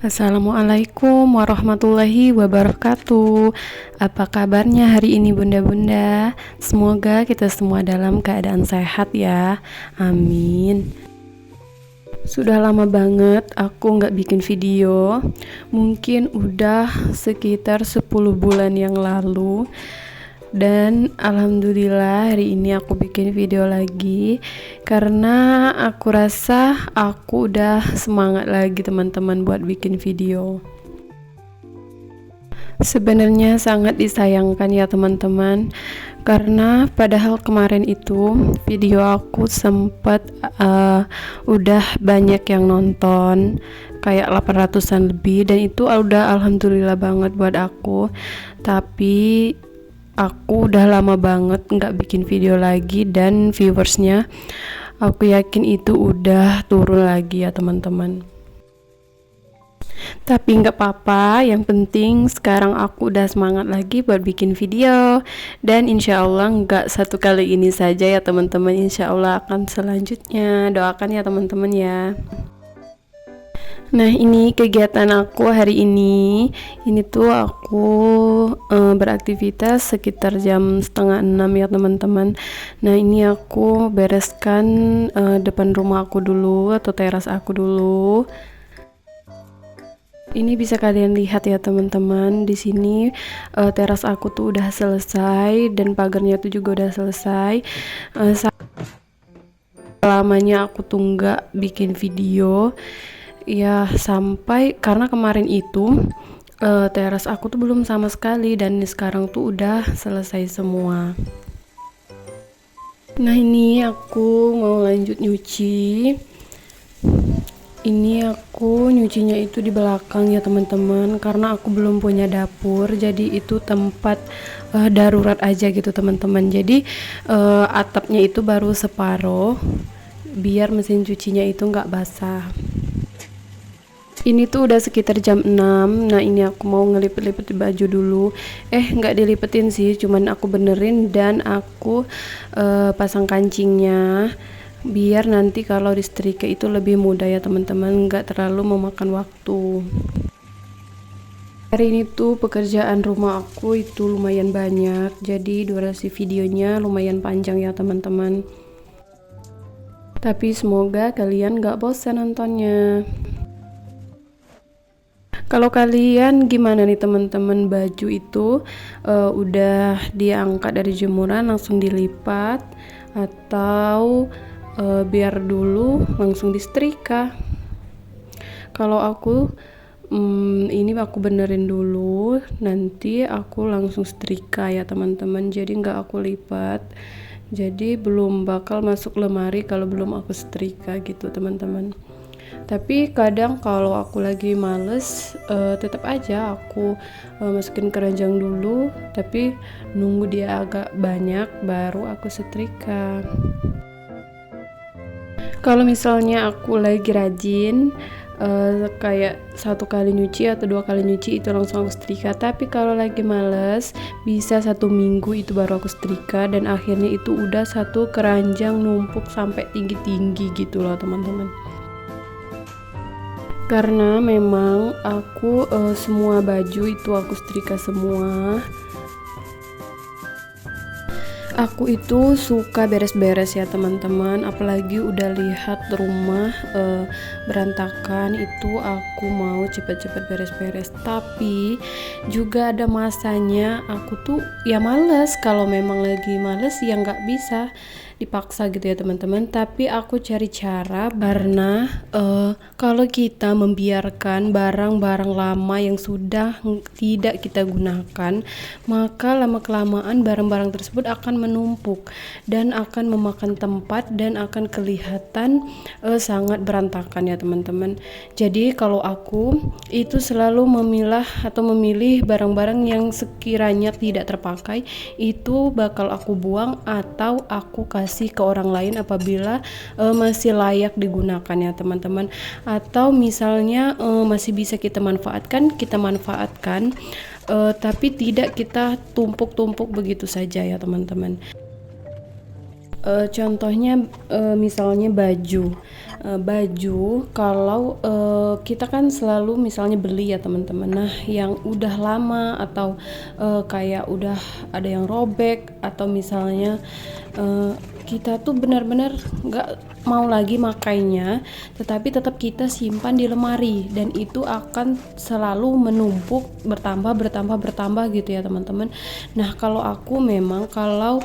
Assalamualaikum warahmatullahi wabarakatuh. Apa kabarnya hari ini bunda-bunda? Semoga kita semua dalam keadaan sehat ya. Amin. Sudah lama banget aku nggak bikin video. Mungkin udah sekitar 10 bulan yang lalu. Dan alhamdulillah hari ini aku bikin video lagi karena aku rasa aku udah semangat lagi teman-teman buat bikin video. Sebenarnya sangat disayangkan ya teman-teman, karena padahal kemarin itu video aku sempat udah banyak yang nonton, kayak 800-an lebih, dan itu udah alhamdulillah banget buat aku. Tapi aku udah lama banget nggak bikin video lagi, dan viewersnya aku yakin itu udah turun lagi ya teman-teman. Tapi nggak apa-apa, yang penting sekarang aku udah semangat lagi buat bikin video. Dan insya Allah nggak satu kali ini saja ya teman-teman, insya Allah akan selanjutnya. Doakan ya teman-teman ya. Nah, ini kegiatan aku hari ini. Ini tuh aku beraktivitas sekitar jam setengah 6 ya teman-teman. Nah, ini aku bereskan depan rumah aku dulu, atau teras aku dulu. Ini bisa kalian lihat ya teman-teman. Di sini teras aku tuh udah selesai, dan pagarnya tuh juga udah selesai. Lamanya aku tuh nggak bikin video ya, sampai karena kemarin itu teras aku tuh belum sama sekali, dan sekarang tuh udah selesai semua. Nah, ini aku mau lanjut nyuci. Ini aku nyucinya itu di belakang ya teman-teman, karena aku belum punya dapur, jadi itu tempat darurat aja gitu teman-teman. Jadi atapnya itu baru separuh biar mesin cucinya itu nggak basah. Ini tuh udah sekitar jam 6. Nah, ini aku mau ngelipet-lipet baju dulu. Nggak dilipetin sih, cuman aku benerin dan aku pasang kancingnya, biar nanti kalau disetrika itu lebih mudah ya teman-teman, nggak terlalu memakan waktu. Hari ini tuh pekerjaan rumah aku itu lumayan banyak, jadi durasi videonya lumayan panjang ya teman-teman. Tapi semoga kalian nggak bosan nontonnya. Kalau kalian gimana nih teman-teman, baju itu udah diangkat dari jemuran langsung dilipat, atau biar dulu langsung disetrika? Kalau aku ini aku benerin dulu, nanti aku langsung setrika ya teman-teman, jadi nggak aku lipat, jadi belum bakal masuk lemari kalau belum aku setrika gitu teman-teman. Tapi kadang kalau aku lagi males, tetap aja aku masukin keranjang dulu, tapi nunggu dia agak banyak baru aku setrika. Kalau misalnya aku lagi rajin, kayak 1 kali nyuci atau 2 kali nyuci itu langsung aku setrika. Tapi kalau lagi males, bisa 1 minggu itu baru aku setrika, dan akhirnya itu udah satu keranjang numpuk sampai tinggi-tinggi gitu loh teman-teman. Karena memang aku semua baju itu aku setrika semua. Aku itu suka beres-beres ya teman-teman, apalagi udah lihat rumah berantakan, itu aku mau cepet-cepet beres-beres. Tapi juga ada masanya aku tuh ya males. Kalau memang lagi males ya nggak bisa dipaksa gitu ya teman-teman. Tapi aku cari cara, karena kalau kita membiarkan barang-barang lama yang sudah tidak kita gunakan, maka lama-kelamaan barang-barang tersebut akan menumpuk dan akan memakan tempat dan akan kelihatan sangat berantakan ya teman-teman. Jadi kalau aku itu selalu memilah atau memilih barang-barang yang sekiranya tidak terpakai, itu bakal aku buang atau aku kasih ke orang lain apabila masih layak digunakan ya teman-teman. Atau misalnya masih bisa kita manfaatkan, tapi tidak kita tumpuk-tumpuk begitu saja ya teman-teman. Contohnya misalnya baju. Baju kalau kita kan selalu misalnya beli ya teman-teman. Nah, yang udah lama atau kayak udah ada yang robek atau misalnya kita tuh benar-benar nggak mau lagi makainya, tetapi tetap kita simpan di lemari dan itu akan selalu menumpuk bertambah gitu ya teman-teman. Nah, kalau aku memang kalau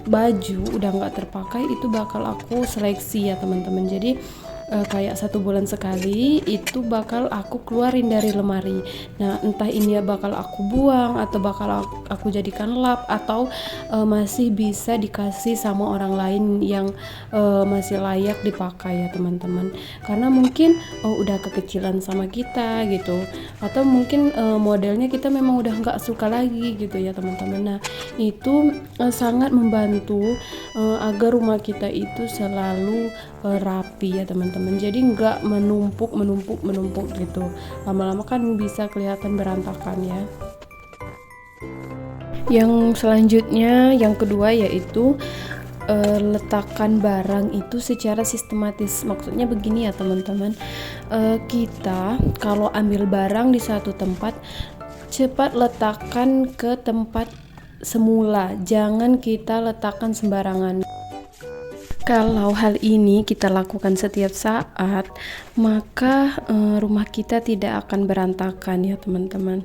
baju udah nggak terpakai itu bakal aku seleksi ya teman-teman. Jadi kayak 1 bulan sekali itu bakal aku keluarin dari lemari. Nah, entah ini ya bakal aku buang atau bakal aku jadikan lap atau masih bisa dikasih sama orang lain yang masih layak dipakai ya teman-teman. Karena mungkin udah kekecilan sama kita gitu, atau mungkin modelnya kita memang udah nggak suka lagi gitu ya teman-teman. Nah, itu sangat membantu agar rumah kita itu selalu rapi ya teman-teman. Jadi nggak menumpuk gitu. Lama-lama kan bisa kelihatan berantakan ya. Yang selanjutnya, yang kedua yaitu letakkan barang itu secara sistematis. Maksudnya begini ya teman-teman, kita kalau ambil barang di satu tempat, cepat letakkan ke tempat semula, jangan kita letakkan sembarangan. Kalau hal ini kita lakukan setiap saat, maka rumah kita tidak akan berantakan ya teman-teman.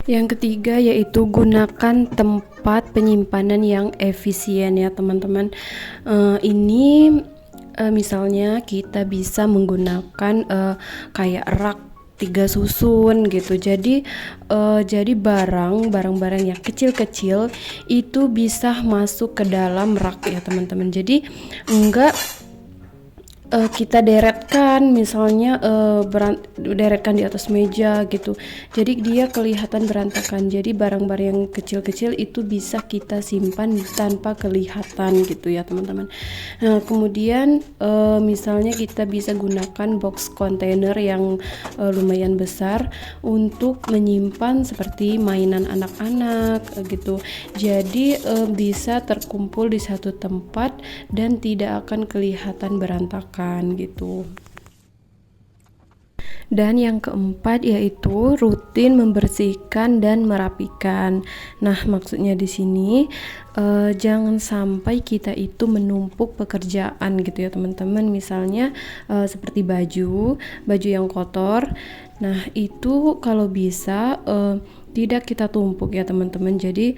Yang ketiga yaitu gunakan tempat penyimpanan yang efisien ya teman-teman. Ini misalnya kita bisa menggunakan kayak rak 3 susun gitu. Jadi barang-barang yang kecil-kecil itu bisa masuk ke dalam rak ya teman-teman. Jadi enggak kita deretkan misalnya deretkan di atas meja gitu, jadi dia kelihatan berantakan. Jadi barang-barang yang kecil-kecil itu bisa kita simpan tanpa kelihatan gitu ya teman-teman. Nah, kemudian misalnya kita bisa gunakan box container yang lumayan besar untuk menyimpan seperti mainan anak-anak gitu. Jadi bisa terkumpul di satu tempat dan tidak akan kelihatan berantakan gitu. Dan yang keempat yaitu rutin membersihkan dan merapikan. Nah, maksudnya di sini jangan sampai kita itu menumpuk pekerjaan gitu ya teman-teman. Misalnya seperti baju yang kotor. Nah, itu kalau bisa tidak kita tumpuk ya teman-teman. Jadi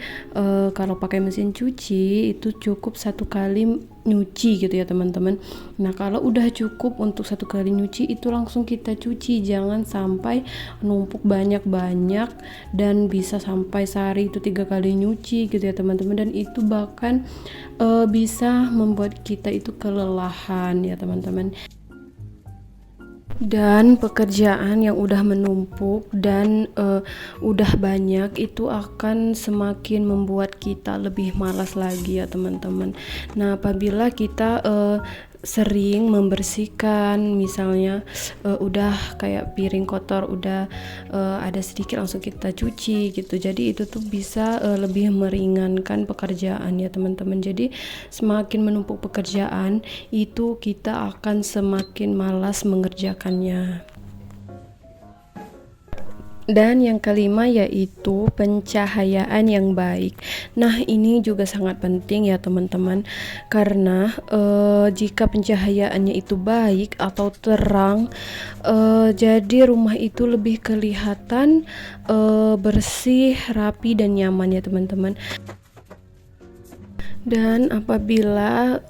kalau pakai mesin cuci itu cukup 1 kali nyuci gitu ya teman-teman. Nah, kalau udah cukup untuk 1 kali nyuci itu langsung kita cuci, jangan sampai numpuk banyak-banyak dan bisa sampai sehari itu 3 kali nyuci gitu ya teman-teman. Dan itu bahkan bisa membuat kita itu kelelahan ya teman-teman. Dan pekerjaan yang udah menumpuk dan udah banyak itu akan semakin membuat kita lebih malas lagi ya teman-teman. Nah, apabila kita sering membersihkan, misalnya udah kayak piring kotor udah ada sedikit langsung kita cuci gitu, jadi itu tuh bisa lebih meringankan pekerjaan ya teman-teman. Jadi semakin menumpuk pekerjaan itu kita akan semakin malas mengerjakannya. Dan yang kelima yaitu pencahayaan yang baik. Nah, ini juga sangat penting ya teman-teman, karena jika pencahayaannya itu baik atau terang, jadi rumah itu lebih kelihatan bersih, rapi dan nyaman ya teman-teman. Dan apabila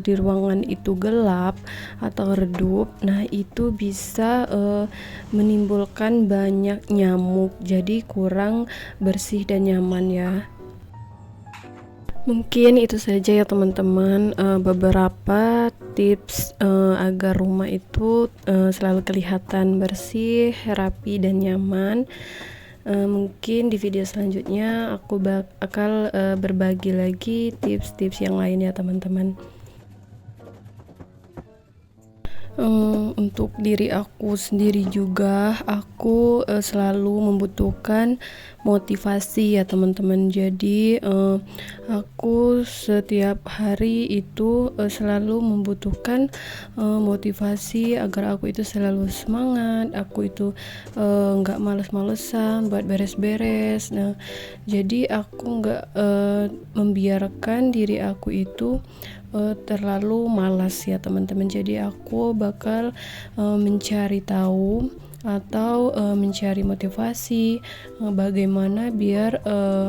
di ruangan itu gelap atau redup, nah itu bisa menimbulkan banyak nyamuk, jadi kurang bersih dan nyaman ya. Mungkin itu saja ya teman-teman, beberapa tips agar rumah itu selalu kelihatan bersih, rapi dan nyaman. Mungkin di video selanjutnya aku bakal berbagi lagi tips-tips yang lain ya teman-teman. Untuk diri aku sendiri juga, aku selalu membutuhkan motivasi ya teman-teman. Jadi aku setiap hari itu selalu membutuhkan motivasi agar aku itu selalu semangat, aku itu nggak males-malesan buat beres-beres. Nah, jadi aku nggak membiarkan diri aku itu terlalu malas ya teman-teman. Jadi aku bakal mencari tahu atau mencari motivasi bagaimana biar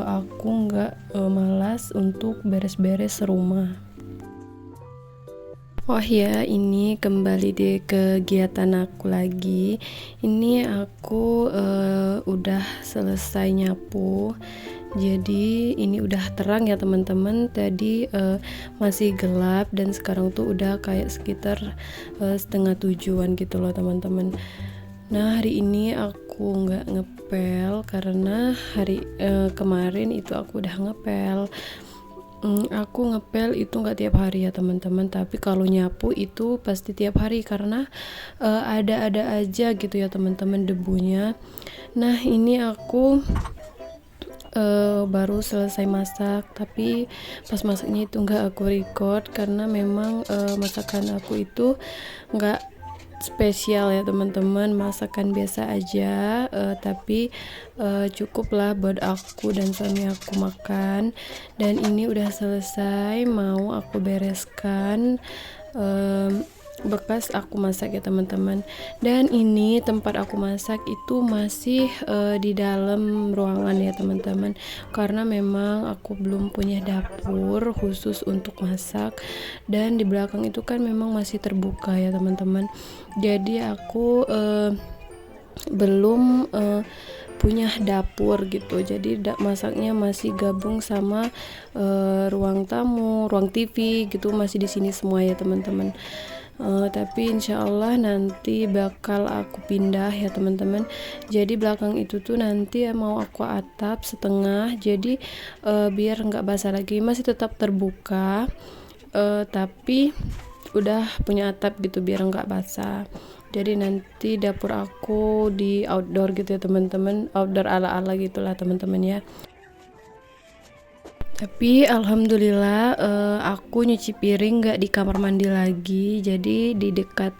aku nggak malas untuk beres-beres rumah. Oh ya, ini kembali di kegiatan aku lagi. Ini aku udah selesai nyapu. Jadi ini udah terang ya teman-teman. Tadi masih gelap dan sekarang tuh udah kayak sekitar 6:30-an gitu loh teman-teman. Nah, hari ini aku nggak ngepel karena hari kemarin itu aku udah ngepel. Aku ngepel itu nggak tiap hari ya teman-teman, tapi kalau nyapu itu pasti tiap hari karena ada-ada aja gitu ya teman-teman debunya. Nah, ini aku baru selesai masak, tapi pas masaknya itu nggak aku record karena memang masakan aku itu nggak spesial ya teman-teman, masakan biasa aja, tapi cukup lah buat aku dan suami aku makan. Dan ini udah selesai, mau aku bereskan bekas aku masak ya teman-teman. Dan ini tempat aku masak itu masih di dalam ruangan ya teman-teman, karena memang aku belum punya dapur khusus untuk masak, dan di belakang itu kan memang masih terbuka ya teman-teman. Jadi aku belum punya dapur gitu, jadi masaknya masih gabung sama ruang tamu, ruang TV gitu, masih di sini semua ya teman-teman. Tapi insya Allah nanti bakal aku pindah ya teman-teman. Jadi belakang itu tuh nanti mau aku atap setengah, jadi biar nggak basah lagi, masih tetap terbuka, tapi udah punya atap gitu biar nggak basah. Jadi nanti dapur aku di outdoor gitu ya teman-teman, outdoor ala-ala gitulah teman-teman ya. Tapi alhamdulillah aku nyuci piring nggak di kamar mandi lagi, jadi di dekat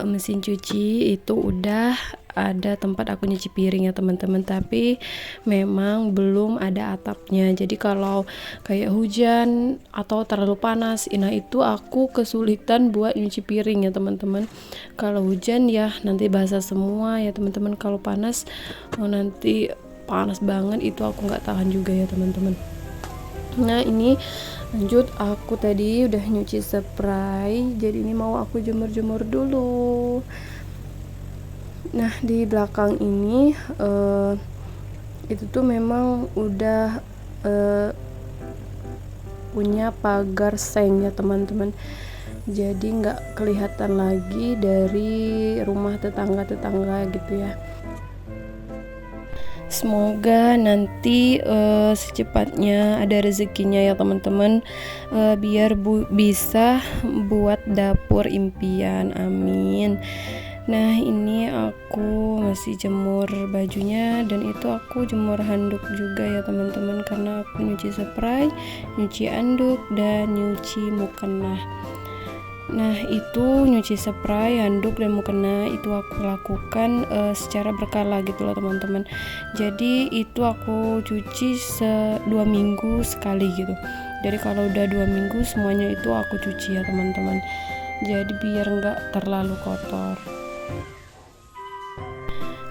mesin cuci itu udah ada tempat aku nyuci piring ya teman-teman, tapi memang belum ada atapnya. Jadi kalau kayak hujan atau terlalu panas, nah itu aku kesulitan buat nyuci piring ya teman-teman. Kalau hujan ya nanti basah semua ya teman-teman, kalau panas nanti panas banget, itu aku nggak tahan juga ya teman-teman. Nah, ini lanjut, aku tadi udah nyuci spray, jadi ini mau aku jemur-jemur dulu. Nah, di belakang ini itu tuh memang udah punya pagar seng ya teman-teman, jadi nggak kelihatan lagi dari rumah tetangga-tetangga gitu ya. Semoga nanti secepatnya ada rezekinya ya teman-teman, biar bisa buat dapur impian, amin. Nah, ini aku masih jemur bajunya, dan itu aku jemur handuk juga ya teman-teman, karena aku nyuci spray, nyuci handuk, dan nyuci mukena. Nah, itu nyuci spray, handuk, dan mukena itu aku lakukan secara berkala gitu loh teman-teman. Jadi itu aku cuci 2 minggu sekali gitu. Jadi kalau udah 2 minggu semuanya itu aku cuci ya teman-teman. Jadi biar nggak terlalu kotor.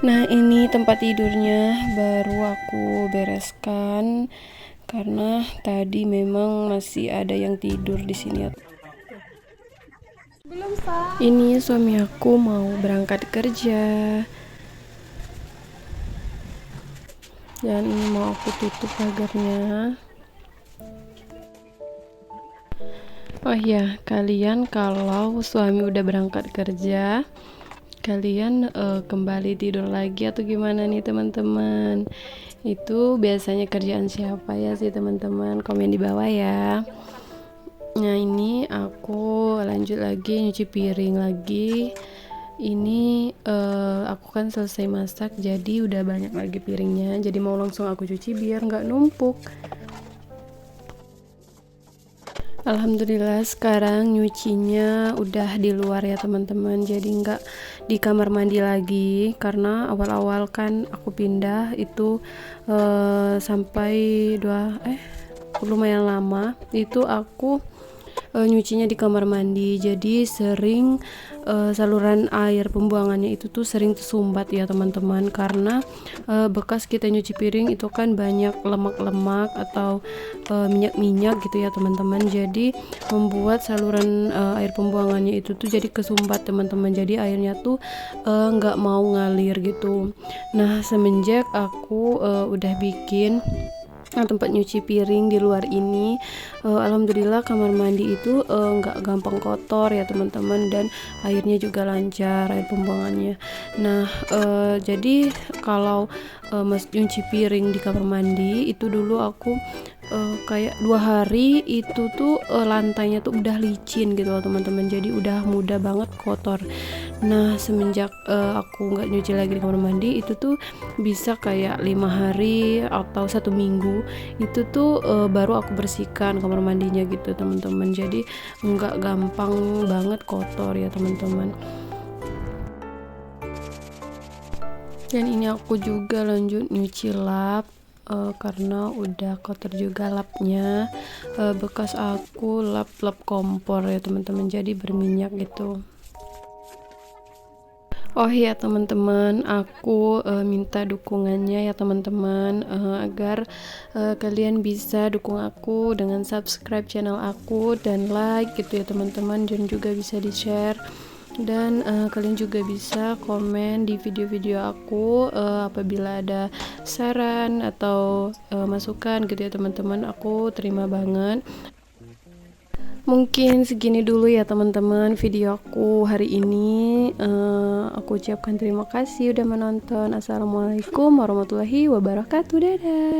Nah, ini tempat tidurnya baru aku bereskan karena tadi memang masih ada yang tidur di sini. Ini suami aku mau berangkat kerja, dan ini mau aku tutup pagarnya. Oh ya, kalian kalau suami udah berangkat kerja, kalian kembali tidur lagi atau gimana nih teman-teman? Itu biasanya kerjaan siapa ya sih teman-teman? Komen di bawah ya. Nah, ini aku lanjut lagi nyuci piring lagi. Ini aku kan selesai masak, jadi udah banyak lagi piringnya, jadi mau langsung aku cuci biar nggak numpuk. Alhamdulillah sekarang nyucinya udah di luar ya teman-teman, jadi nggak di kamar mandi lagi, karena awal-awal kan aku pindah itu sampai lumayan lama itu aku nyucinya di kamar mandi, jadi sering saluran air pembuangannya itu tuh sering tersumbat ya teman-teman, karena bekas kita nyuci piring itu kan banyak lemak-lemak atau minyak-minyak gitu ya teman-teman, jadi membuat saluran air pembuangannya itu tuh jadi kesumbat teman-teman, jadi airnya tuh nggak mau ngalir gitu. Nah semenjak aku udah bikin tempat nyuci piring di luar ini, alhamdulillah kamar mandi itu nggak gampang kotor ya teman-teman, dan airnya juga lancar air pembuangannya. Nah jadi kalau nyuci piring di kamar mandi itu dulu aku kayak 2 hari itu tuh lantainya tuh udah licin gitu loh teman-teman, jadi udah mudah banget kotor. Nah semenjak aku nggak nyuci lagi di kamar mandi itu tuh bisa kayak 5 hari atau 1 minggu itu tuh baru aku bersihkan kamar mandinya gitu teman-teman, jadi nggak gampang banget kotor ya teman-teman. Dan ini aku juga lanjut nyuci lap karena udah kotor juga lapnya, bekas aku lap kompor ya teman-teman, jadi berminyak gitu. Oh ya teman-teman, aku minta dukungannya ya teman-teman, agar kalian bisa dukung aku dengan subscribe channel aku dan like gitu ya teman-teman, dan juga bisa di share, dan kalian juga bisa komen di video-video aku apabila ada saran atau masukan gitu ya teman-teman, aku terima banget. Mungkin segini dulu ya teman-teman video aku hari ini. Aku ucapkan terima kasih udah menonton. Assalamualaikum warahmatullahi wabarakatuh. Dadah.